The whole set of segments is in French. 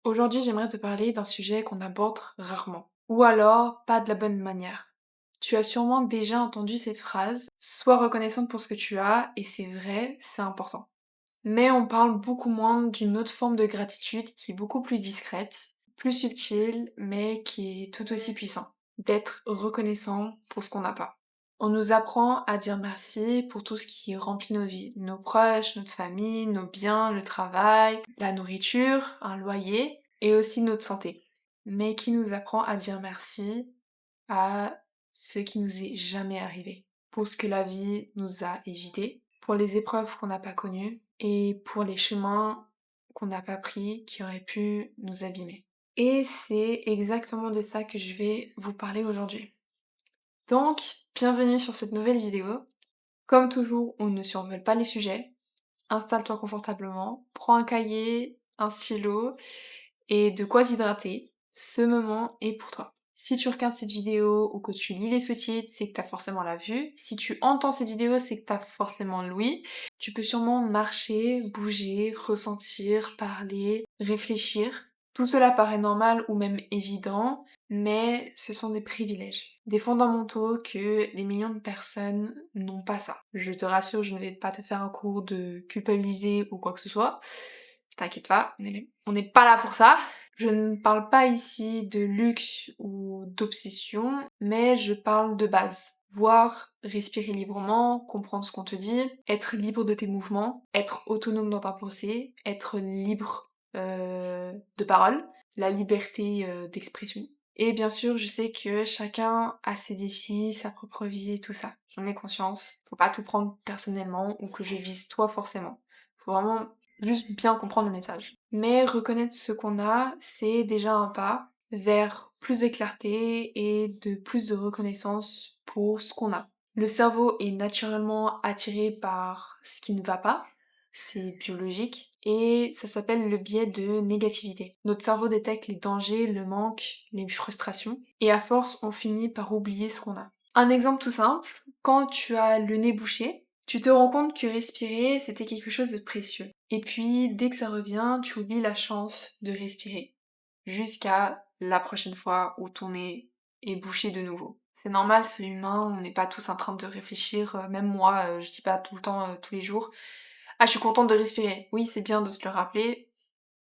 Aujourd'hui, j'aimerais te parler d'un sujet qu'on aborde rarement, ou alors pas de la bonne manière. Tu as sûrement déjà entendu cette phrase: sois reconnaissante pour ce que tu as, et c'est vrai, c'est important. Mais on parle beaucoup moins d'une autre forme de gratitude qui est beaucoup plus discrète, plus subtile, mais qui est tout aussi puissant. D'être reconnaissant pour ce qu'on n'a pas. On nous apprend à dire merci pour tout ce qui remplit nos vies, nos proches, notre famille, nos biens, le travail, la nourriture, un loyer et aussi notre santé. Mais qui nous apprend à dire merci à ce qui nous est jamais arrivé, pour ce que la vie nous a évité, pour les épreuves qu'on n'a pas connues et pour les chemins qu'on n'a pas pris qui auraient pu nous abîmer. Et c'est exactement de ça que je vais vous parler aujourd'hui. Donc, bienvenue sur cette nouvelle vidéo. Comme toujours, on ne survole pas les sujets. Installe-toi confortablement, prends un cahier, un stylo et de quoi t'hydrater. Ce moment est pour toi. Si tu regardes cette vidéo ou que tu lis les sous-titres, c'est que t'as forcément la vue. Si tu entends cette vidéo, c'est que t'as forcément l'ouïe. Tu peux sûrement marcher, bouger, ressentir, parler, réfléchir. Tout cela paraît normal ou même évident, mais ce sont des privilèges, des fondamentaux que des millions de personnes n'ont pas ça. Je te rassure, je ne vais pas te faire un cours de culpabiliser ou quoi que ce soit. T'inquiète pas, on n'est pas là pour ça. Je ne parle pas ici de luxe ou d'obsession, mais je parle de base. Voir, respirer librement, comprendre ce qu'on te dit, être libre de tes mouvements, être autonome dans ta pensée, être libre de parole, la liberté d'expression. Et bien sûr, je sais que chacun a ses défis, sa propre vie et tout ça. J'en ai conscience. Faut pas tout prendre personnellement ou que je vise toi forcément. Faut vraiment juste bien comprendre le message. Mais reconnaître ce qu'on a, c'est déjà un pas vers plus de clarté et de plus de reconnaissance pour ce qu'on a. Le cerveau est naturellement attiré par ce qui ne va pas, c'est biologique, et ça s'appelle le biais de négativité. Notre cerveau détecte les dangers, le manque, les frustrations, et à force, on finit par oublier ce qu'on a. Un exemple tout simple, quand tu as le nez bouché, tu te rends compte que respirer, c'était quelque chose de précieux. Et puis, dès que ça revient, tu oublies la chance de respirer. Jusqu'à la prochaine fois où ton nez est bouché de nouveau. C'est normal, c'est humain, on n'est pas tous en train de réfléchir, même moi, je dis pas tout le temps, tous les jours: ah, je suis contente de respirer. Oui, c'est bien de se le rappeler,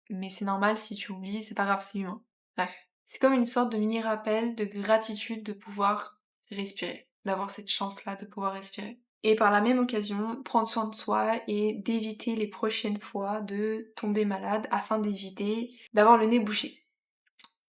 mais c'est normal si tu oublies, c'est pas grave, c'est humain. Bref. C'est comme une sorte de mini rappel de gratitude de pouvoir respirer, d'avoir cette chance-là de pouvoir respirer. Et par la même occasion, prendre soin de soi et d'éviter les prochaines fois de tomber malade afin d'éviter d'avoir le nez bouché.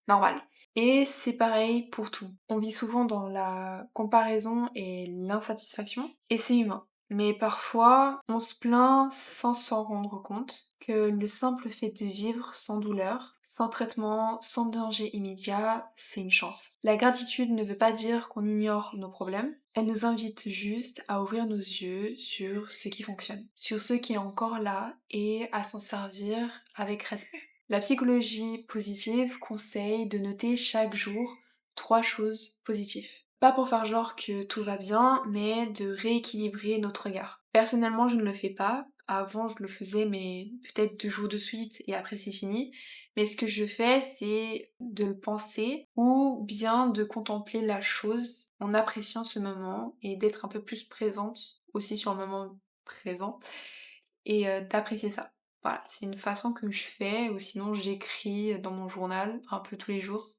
Normal. Et c'est pareil pour tout. On vit souvent dans la comparaison et l'insatisfaction, et c'est humain. Mais parfois, on se plaint sans s'en rendre compte que le simple fait de vivre sans douleur, sans traitement, sans danger immédiat, c'est une chance. La gratitude ne veut pas dire qu'on ignore nos problèmes, elle nous invite juste à ouvrir nos yeux sur ce qui fonctionne, sur ce qui est encore là et à s'en servir avec respect. La psychologie positive conseille de noter chaque jour 3 choses positives. Pas pour faire genre que tout va bien, mais de rééquilibrer notre regard. Personnellement, je ne le fais pas. Avant, je le faisais, mais peut-être 2 jours de suite et après c'est fini. Mais ce que je fais, c'est de le penser ou bien de contempler la chose en appréciant ce moment et d'être un peu plus présente aussi sur le moment présent et d'apprécier ça. Voilà, c'est une façon que je fais, ou sinon j'écris dans mon journal un peu tous les jours,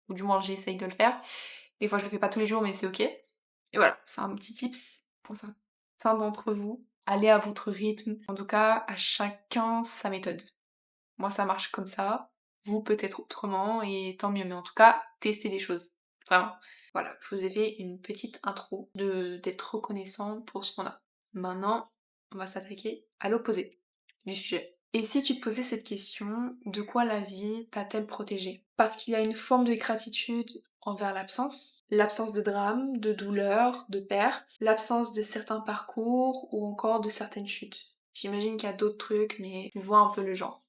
ou du moins j'essaye de le faire. Des fois je le fais pas tous les jours, mais c'est ok. Et voilà, c'est un petit tips pour certains d'entre vous. Allez à votre rythme. En tout cas, à chacun sa méthode. Moi ça marche comme ça, vous peut-être autrement, et tant mieux. Mais en tout cas, testez des choses. Vraiment. Voilà, je vous ai fait une petite intro d'être reconnaissant pour ce qu'on a. Maintenant, on va s'attaquer à l'opposé du sujet. Et si tu te posais cette question, de quoi la vie t'a-t-elle protégée? Parce qu'il y a une forme de gratitude envers l'absence de drame, de douleur, de perte, l'absence de certains parcours ou encore de certaines chutes. J'imagine qu'il y a d'autres trucs, mais tu vois un peu le genre.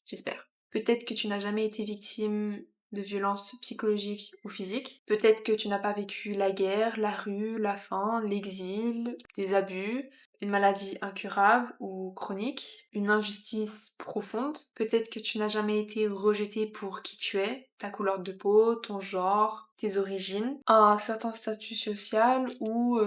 J'espère. Peut-être que tu n'as jamais été victime de violences psychologiques ou physiques. Peut-être que tu n'as pas vécu la guerre, la rue, la faim, l'exil, des abus, une maladie incurable ou chronique, une injustice profonde. Peut-être que tu n'as jamais été rejeté pour qui tu es, ta couleur de peau, ton genre, tes origines, un certain statut social ou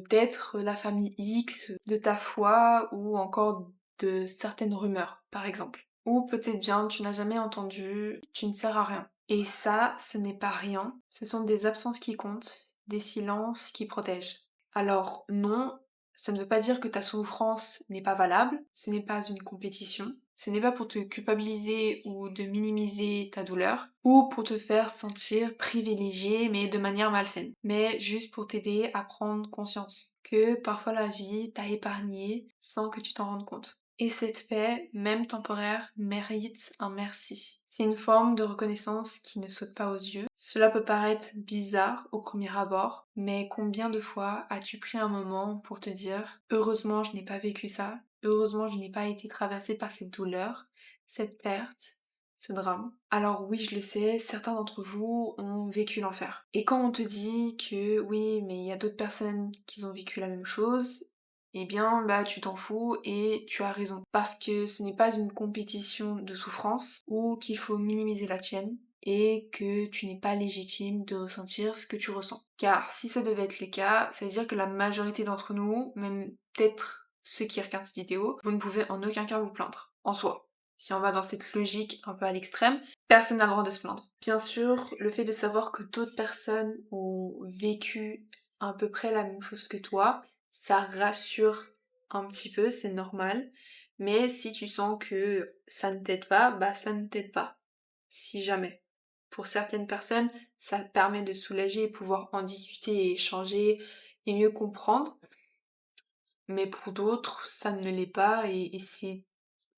d'être la famille X, de ta foi ou encore de certaines rumeurs, par exemple. Ou peut-être bien tu n'as jamais entendu, tu ne sers à rien. Et ça, ce n'est pas rien, ce sont des absences qui comptent, des silences qui protègent. Alors non, ça ne veut pas dire que ta souffrance n'est pas valable, ce n'est pas une compétition, ce n'est pas pour te culpabiliser ou de minimiser ta douleur, ou pour te faire sentir privilégié mais de manière malsaine, mais juste pour t'aider à prendre conscience que parfois la vie t'a épargné sans que tu t'en rendes compte. Et cette paix, même temporaire, mérite un merci. C'est une forme de reconnaissance qui ne saute pas aux yeux. Cela peut paraître bizarre au premier abord, mais combien de fois as-tu pris un moment pour te dire « Heureusement, je n'ai pas vécu ça. Heureusement, je n'ai pas été traversée par cette douleur, cette perte, ce drame. » Alors oui, je le sais, certains d'entre vous ont vécu l'enfer. Et quand on te dit que oui, mais il y a d'autres personnes qui ont vécu la même chose, eh bien, bah, tu t'en fous et tu as raison. Parce que ce n'est pas une compétition de souffrance ou qu'il faut minimiser la tienne et que tu n'es pas légitime de ressentir ce que tu ressens. Car si ça devait être le cas, ça veut dire que la majorité d'entre nous, même peut-être ceux qui regardent cette vidéo, vous ne pouvez en aucun cas vous plaindre. En soi. Si on va dans cette logique un peu à l'extrême, personne n'a le droit de se plaindre. Bien sûr, le fait de savoir que d'autres personnes ont vécu à peu près la même chose que toi, ça rassure un petit peu, c'est normal. Mais si tu sens que ça ne t'aide pas, bah ça ne t'aide pas. Si jamais. Pour certaines personnes, ça permet de soulager et pouvoir en discuter et échanger et mieux comprendre. Mais pour d'autres, ça ne l'est pas et c'est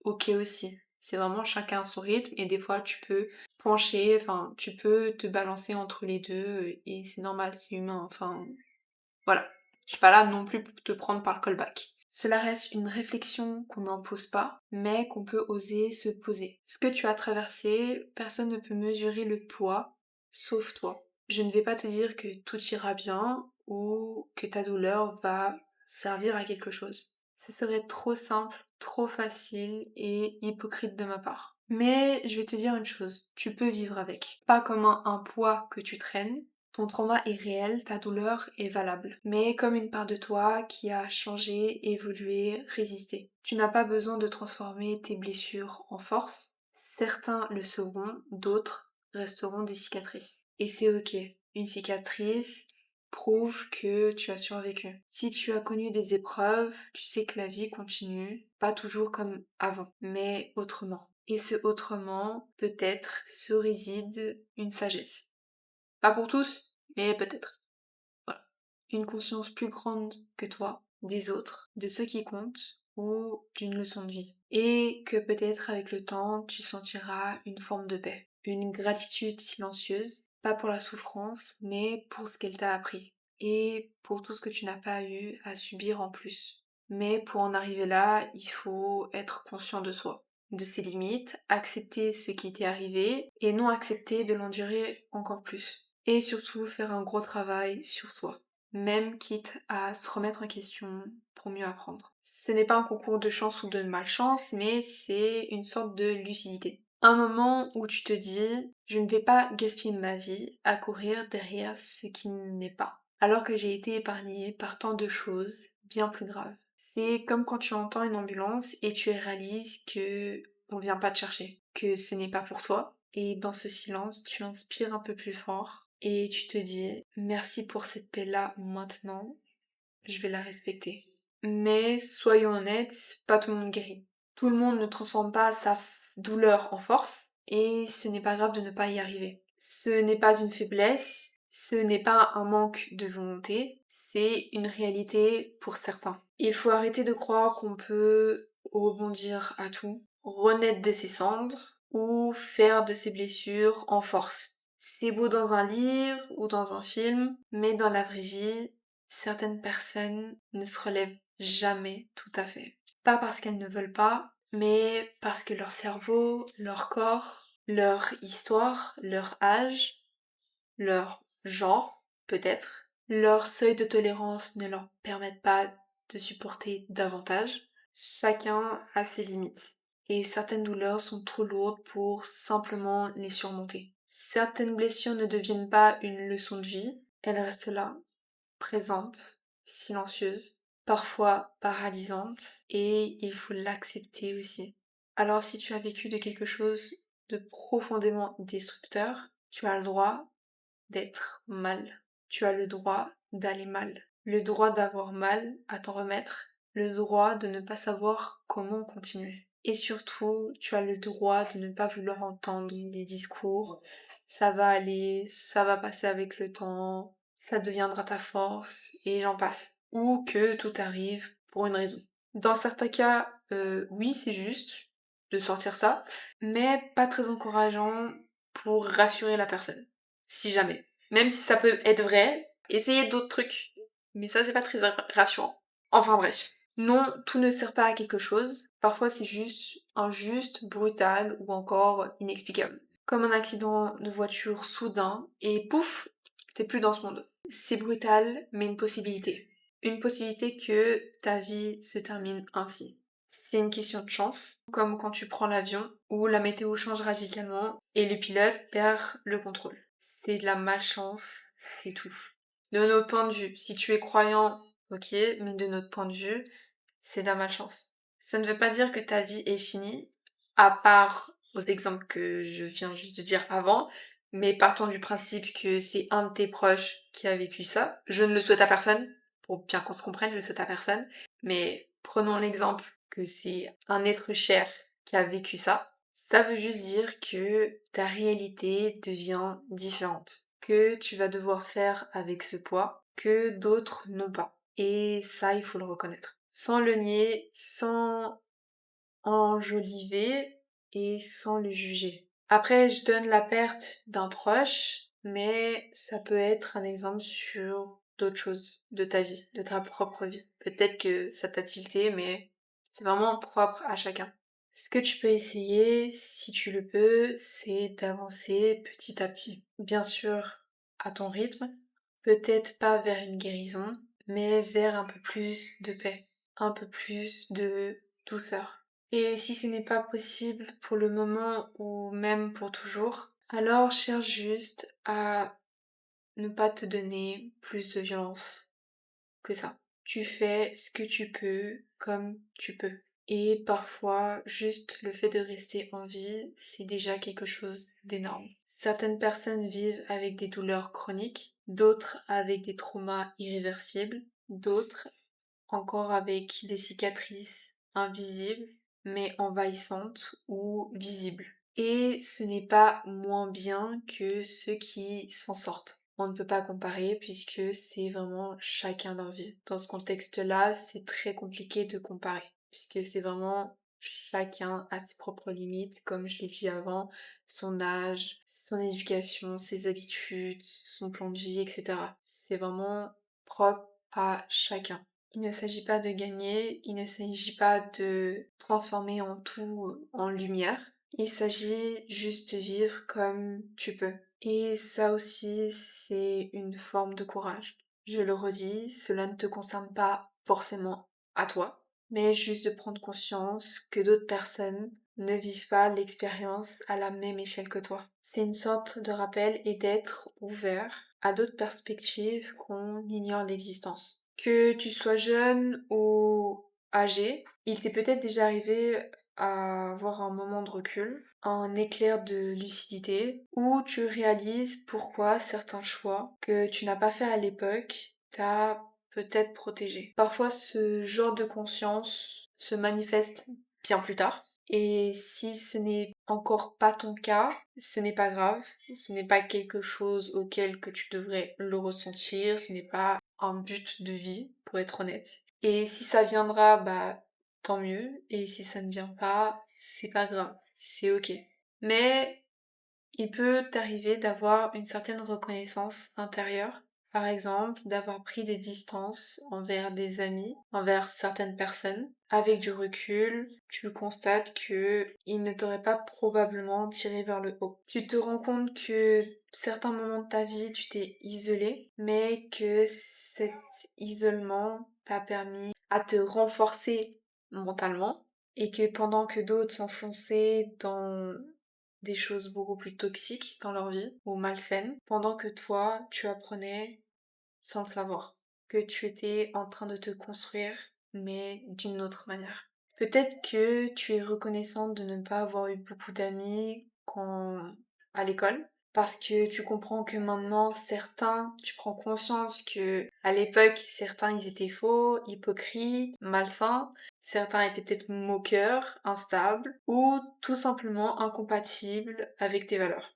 ok aussi. C'est vraiment chacun son rythme et des fois tu peux pencher, enfin tu peux te balancer entre les deux et c'est normal, c'est humain, enfin voilà. Je suis pas là non plus pour te prendre par le callback. Cela reste une réflexion qu'on n'impose pas, mais qu'on peut oser se poser. Ce que tu as traversé, personne ne peut mesurer le poids, sauf toi. Je ne vais pas te dire que tout ira bien ou que ta douleur va servir à quelque chose. Ce serait trop simple, trop facile et hypocrite de ma part. Mais je vais te dire une chose, tu peux vivre avec. Pas comme un poids que tu traînes, ton trauma est réel, ta douleur est valable, mais comme une part de toi qui a changé, évolué, résisté. Tu n'as pas besoin de transformer tes blessures en force. Certains le seront, d'autres resteront des cicatrices. Et c'est ok. Une cicatrice prouve que tu as survécu. Si tu as connu des épreuves, tu sais que la vie continue, pas toujours comme avant, mais autrement. Et ce autrement, peut-être, se réside une sagesse. Pas pour tous, mais peut-être. Voilà. Une conscience plus grande que toi, des autres, de ceux qui comptent, ou d'une leçon de vie. Et que peut-être avec le temps, tu sentiras une forme de paix. Une gratitude silencieuse, pas pour la souffrance, mais pour ce qu'elle t'a appris. Et pour tout ce que tu n'as pas eu à subir en plus. Mais pour en arriver là, il faut être conscient de soi, de ses limites, accepter ce qui t'est arrivé et non accepter de l'endurer encore plus. Et surtout faire un gros travail sur soi, même quitte à se remettre en question pour mieux apprendre. Ce n'est pas un concours de chance ou de malchance, mais c'est une sorte de lucidité. Un moment où tu te dis, je ne vais pas gaspiller ma vie à courir derrière ce qui n'est pas, alors que j'ai été épargnée par tant de choses bien plus graves. C'est comme quand tu entends une ambulance et tu réalises que on vient pas te chercher, que ce n'est pas pour toi. Et dans ce silence, tu inspires un peu plus fort et tu te dis merci pour cette paix-là maintenant, je vais la respecter. Mais soyons honnêtes, pas tout le monde guérit. Tout le monde ne transforme pas sa douleur en force et ce n'est pas grave de ne pas y arriver. Ce n'est pas une faiblesse, ce n'est pas un manque de volonté, c'est une réalité pour certains. Il faut arrêter de croire qu'on peut rebondir à tout, renaître de ses cendres ou faire de ses blessures en force. C'est beau dans un livre ou dans un film, mais dans la vraie vie, certaines personnes ne se relèvent jamais tout à fait. Pas parce qu'elles ne veulent pas, mais parce que leur cerveau, leur corps, leur histoire, leur âge, leur genre, peut-être, leur seuil de tolérance ne leur permettent pas de supporter davantage. Chacun a ses limites. Et certaines douleurs sont trop lourdes pour simplement les surmonter. Certaines blessures ne deviennent pas une leçon de vie, elles restent là, présentes, silencieuses, parfois paralysantes, et il faut l'accepter aussi. Alors si tu as vécu de quelque chose de profondément destructeur, tu as le droit d'être mal. Tu as le droit d'aller mal. Le droit d'avoir mal à t'en remettre. Le droit de ne pas savoir comment continuer. Et surtout, tu as le droit de ne pas vouloir entendre des discours. Ça va aller, ça va passer avec le temps, ça deviendra ta force, et j'en passe. Ou que tout arrive pour une raison. Dans certains cas, oui, c'est juste de sortir ça, mais pas très encourageant pour rassurer la personne. Si jamais. Même si ça peut être vrai, essayez d'autres trucs. Mais ça, c'est pas très rassurant. Enfin bref. Non, tout ne sert pas à quelque chose. Parfois, c'est juste injuste, brutal ou encore inexplicable. Comme un accident de voiture soudain et pouf, t'es plus dans ce monde. C'est brutal, mais une possibilité. Une possibilité que ta vie se termine ainsi. C'est une question de chance, comme quand tu prends l'avion, où la météo change radicalement et le pilote perd le contrôle. C'est de la malchance, c'est tout. De notre point de vue, si tu es croyant, ok, mais de notre point de vue, c'est de la malchance. Ça ne veut pas dire que ta vie est finie, à part aux exemples que je viens juste de dire avant, mais partons du principe que c'est un de tes proches qui a vécu ça. Je ne le souhaite à personne, pour bien qu'on se comprenne, je le souhaite à personne, mais prenons l'exemple que c'est un être cher qui a vécu ça. Ça veut juste dire que ta réalité devient différente, que tu vas devoir faire avec ce poids que d'autres n'ont pas. Et ça, il faut le reconnaître. Sans le nier, sans enjoliver et sans le juger. Après, je donne la perte d'un proche, mais ça peut être un exemple sur d'autres choses de ta vie, de ta propre vie. Peut-être que ça t'a tilté, mais c'est vraiment propre à chacun. Ce que tu peux essayer, si tu le peux, c'est d'avancer petit à petit. Bien sûr, à ton rythme, peut-être pas vers une guérison, mais vers un peu plus de paix, un peu plus de douceur. Et si ce n'est pas possible pour le moment ou même pour toujours, alors cherche juste à ne pas te donner plus de violence que ça. Tu fais ce que tu peux comme tu peux. Et parfois, juste le fait de rester en vie, c'est déjà quelque chose d'énorme. Certaines personnes vivent avec des douleurs chroniques, d'autres avec des traumas irréversibles, d'autres encore avec des cicatrices invisibles, mais envahissantes ou visibles. Et ce n'est pas moins bien que ceux qui s'en sortent. On ne peut pas comparer puisque c'est vraiment chacun leur vie. Dans ce contexte-là, c'est très compliqué de comparer puisque c'est vraiment chacun a ses propres limites, comme je l'ai dit avant, son âge, son éducation, ses habitudes, son plan de vie, etc. C'est vraiment propre à chacun. Il ne s'agit pas de gagner, il ne s'agit pas de transformer en tout en lumière. Il s'agit juste de vivre comme tu peux. Et ça aussi, c'est une forme de courage. Je le redis, cela ne te concerne pas forcément à toi, mais juste de prendre conscience que d'autres personnes ne vivent pas l'expérience à la même échelle que toi. C'est une sorte de rappel et d'être ouvert à d'autres perspectives qu'on ignore l'existence. Que tu sois jeune ou âgé, il t'est peut-être déjà arrivé à avoir un moment de recul, un éclair de lucidité, où tu réalises pourquoi certains choix que tu n'as pas fait à l'époque t'a peut-être protégé. Parfois, ce genre de conscience se manifeste bien plus tard. Et si ce n'est encore pas ton cas, ce n'est pas grave, ce n'est pas quelque chose auquel que tu devrais le ressentir, ce n'est pas un but de vie, pour être honnête. Et si ça viendra, bah tant mieux, et si ça ne vient pas, c'est pas grave, c'est ok. Mais il peut t'arriver d'avoir une certaine reconnaissance intérieure. Par exemple, d'avoir pris des distances envers des amis, envers certaines personnes. Avec du recul, tu constates que ils ne t'auraient pas probablement tiré vers le haut. Tu te rends compte que certains moments de ta vie, tu t'es isolé, mais que cet isolement t'a permis à te renforcer mentalement et que pendant que d'autres s'enfonçaient dans des choses beaucoup plus toxiques dans leur vie ou malsaines, pendant que toi, tu apprenais sans le savoir, que tu étais en train de te construire, mais d'une autre manière. Peut-être que tu es reconnaissante de ne pas avoir eu beaucoup d'amis à l'école, parce que tu comprends que maintenant certains, tu prends conscience que à l'époque certains ils étaient faux, hypocrites, malsains, certains étaient peut-être moqueurs, instables ou tout simplement incompatibles avec tes valeurs.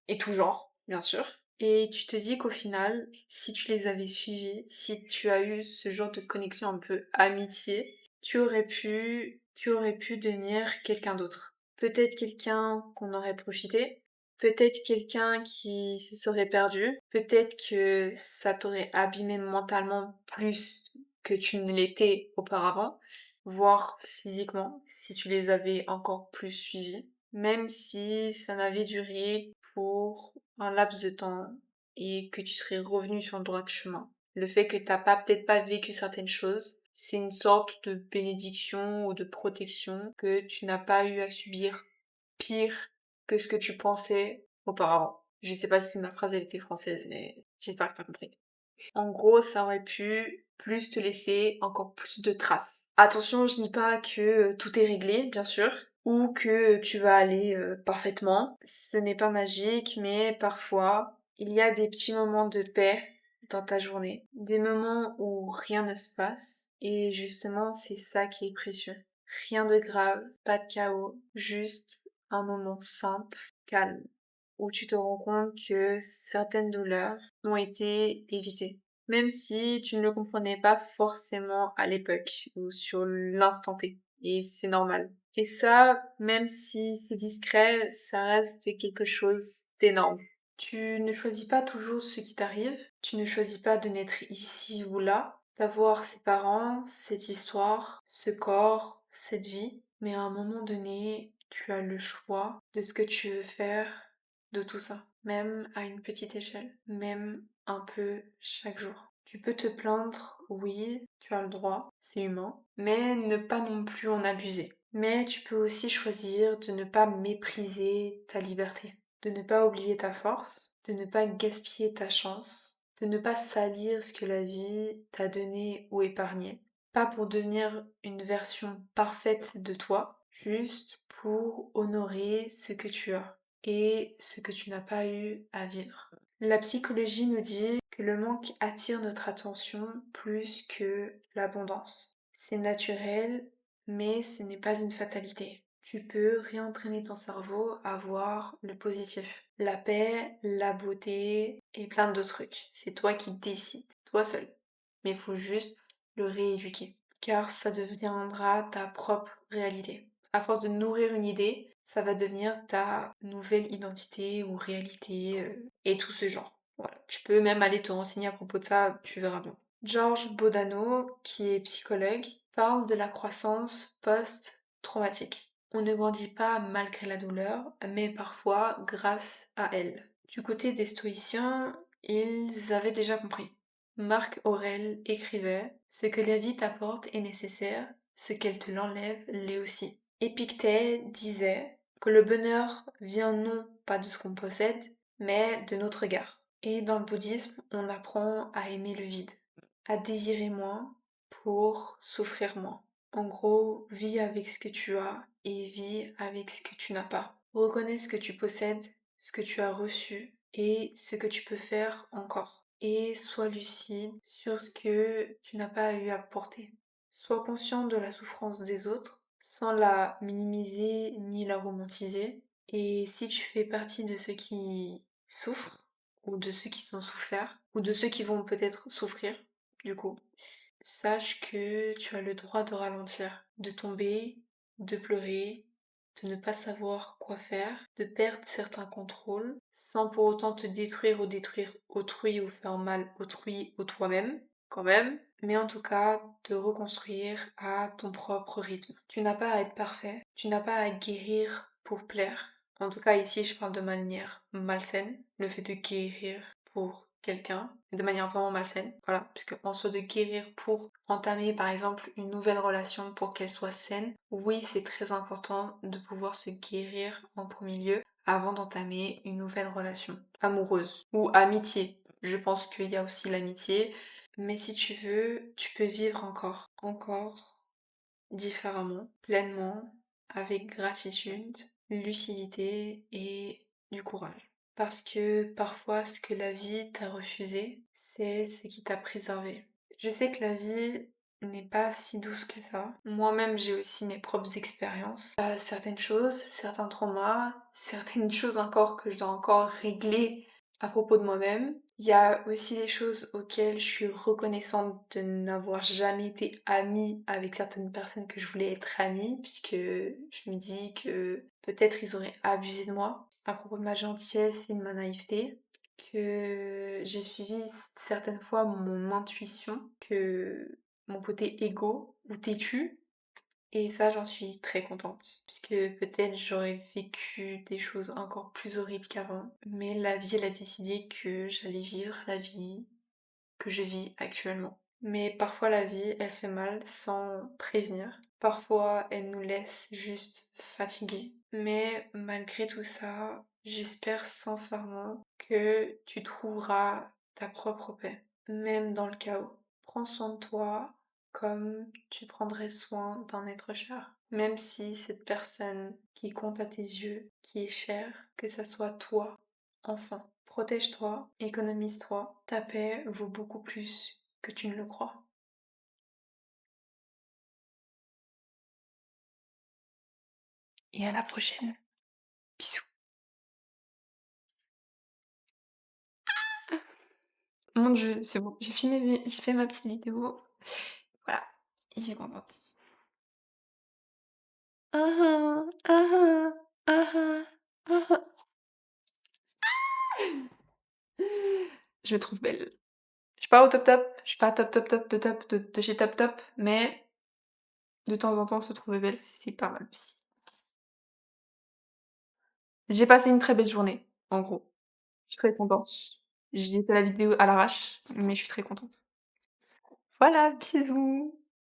Et tout genre, bien sûr. Et tu te dis qu'au final, si tu les avais suivis, si tu as eu ce genre de connexion un peu amitié, tu aurais pu devenir quelqu'un d'autre. Peut-être quelqu'un qu'on aurait profité, peut-être quelqu'un qui se serait perdu, peut-être que ça t'aurait abîmé mentalement plus que tu ne l'étais auparavant, voire physiquement, si tu les avais encore plus suivis, même si ça n'avait duré pour un laps de temps et que tu serais revenu sur le droit de chemin. Le fait que t'as peut-être pas vécu certaines choses, c'est une sorte de bénédiction ou de protection que tu n'as pas eu à subir pire que ce que tu pensais auparavant. Je sais pas si ma phrase elle était française, mais j'espère que t'as compris. En gros, ça aurait pu plus te laisser encore plus de traces. Attention, je dis pas que tout est réglé, bien sûr, ou que tu vas aller parfaitement. Ce n'est pas magique, mais parfois, il y a des petits moments de paix dans ta journée, des moments où rien ne se passe, et justement, c'est ça qui est précieux. Rien de grave, pas de chaos, juste un moment simple, calme, où tu te rends compte que certaines douleurs ont été évitées. Même si tu ne le comprenais pas forcément à l'époque ou sur l'instant T. Et c'est normal. Et ça, même si c'est discret, ça reste quelque chose d'énorme. Tu ne choisis pas toujours ce qui t'arrive, tu ne choisis pas de naître ici ou là, d'avoir ses parents, cette histoire, ce corps, cette vie, mais à un moment donné, tu as le choix de ce que tu veux faire de tout ça, même à une petite échelle, même un peu chaque jour. Tu peux te plaindre, oui, tu as le droit, c'est humain, mais ne pas non plus en abuser. Mais tu peux aussi choisir de ne pas mépriser ta liberté, de ne pas oublier ta force, de ne pas gaspiller ta chance, de ne pas salir ce que la vie t'a donné ou épargné. Pas pour devenir une version parfaite de toi, juste pour honorer ce que tu as et ce que tu n'as pas eu à vivre. La psychologie nous dit que le manque attire notre attention plus que l'abondance. C'est naturel, mais ce n'est pas une fatalité. Tu peux réentraîner ton cerveau à voir le positif, la paix, la beauté et plein d'autres trucs. C'est toi qui décides, toi seul. Mais il faut juste le rééduquer, car ça deviendra ta propre réalité. À force de nourrir une idée, ça va devenir ta nouvelle identité ou réalité et tout ce genre. Voilà. Tu peux même aller te renseigner à propos de ça, tu verras bien. George Bodano, qui est psychologue, parle de la croissance post-traumatique. On ne grandit pas malgré la douleur, mais parfois grâce à elle. Du côté des stoïciens, ils avaient déjà compris. Marc Aurèle écrivait: ce que la vie t'apporte est nécessaire, ce qu'elle te l'enlève l'est aussi. Épictète disait que le bonheur vient non pas de ce qu'on possède, mais de notre regard. Et dans le bouddhisme, on apprend à aimer le vide, à désirer moins pour souffrir moins. En gros, vis avec ce que tu as et vis avec ce que tu n'as pas. Reconnais ce que tu possèdes, ce que tu as reçu et ce que tu peux faire encore. Et sois lucide sur ce que tu n'as pas eu à porter. Sois conscient de la souffrance des autres sans la minimiser ni la romantiser. Et si tu fais partie de ceux qui souffrent, ou de ceux qui ont souffert, ou de ceux qui vont peut-être souffrir, du coup, sache que tu as le droit de ralentir, de tomber, de pleurer, de ne pas savoir quoi faire, de perdre certains contrôles, sans pour autant te détruire ou détruire autrui ou faire mal autrui ou toi-même, quand même, mais en tout cas de reconstruire à ton propre rythme. Tu n'as pas à être parfait, tu n'as pas à guérir pour plaire. En tout cas ici je parle de manière malsaine, le fait de guérir pour quelqu'un de manière vraiment malsaine. Voilà, puisque en soi de guérir pour entamer par exemple une nouvelle relation pour qu'elle soit saine, oui c'est très important de pouvoir se guérir en premier lieu avant d'entamer une nouvelle relation amoureuse ou amitié. Je pense qu'il y a aussi l'amitié, mais si tu veux, tu peux vivre encore différemment, pleinement, avec gratitude, lucidité et du courage. Parce que parfois, ce que la vie t'a refusé, c'est ce qui t'a préservé. Je sais que la vie n'est pas si douce que ça. Moi-même, j'ai aussi mes propres expériences. Certaines choses, certains traumas, certaines choses encore que je dois encore régler à propos de moi-même. Il y a aussi des choses auxquelles je suis reconnaissante de n'avoir jamais été amie avec certaines personnes que je voulais être amie, puisque je me dis que peut-être ils auraient abusé de moi à propos de ma gentillesse et de ma naïveté, que j'ai suivi certaines fois mon intuition, que mon côté égo ou têtu, et ça, j'en suis très contente, puisque peut-être j'aurais vécu des choses encore plus horribles qu'avant. Mais la vie, elle a décidé que j'allais vivre la vie que je vis actuellement. Mais parfois la vie, elle fait mal sans prévenir. Parfois, elle nous laisse juste fatigués. Mais malgré tout ça, j'espère sincèrement que tu trouveras ta propre paix, même dans le chaos. Prends soin de toi comme tu prendrais soin d'un être cher. Même si cette personne qui compte à tes yeux, qui est chère, que ça soit toi, enfin. Protège-toi, économise-toi, ta paix vaut beaucoup plus que tu ne le crois. Et à la prochaine. Bisous. Mon Dieu, c'est bon, j'ai fait ma petite vidéo. Voilà, et je suis contente. Ah ah, ah ah, ah ah, ah. Je me trouve belle. Je suis pas au top top, je suis pas top top top de top de chez top top, mais de temps en temps se trouver belle, c'est pas mal aussi. J'ai passé une très belle journée, en gros. Je suis très contente. J'ai fait la vidéo à l'arrache, mais je suis très contente. Voilà, bisous!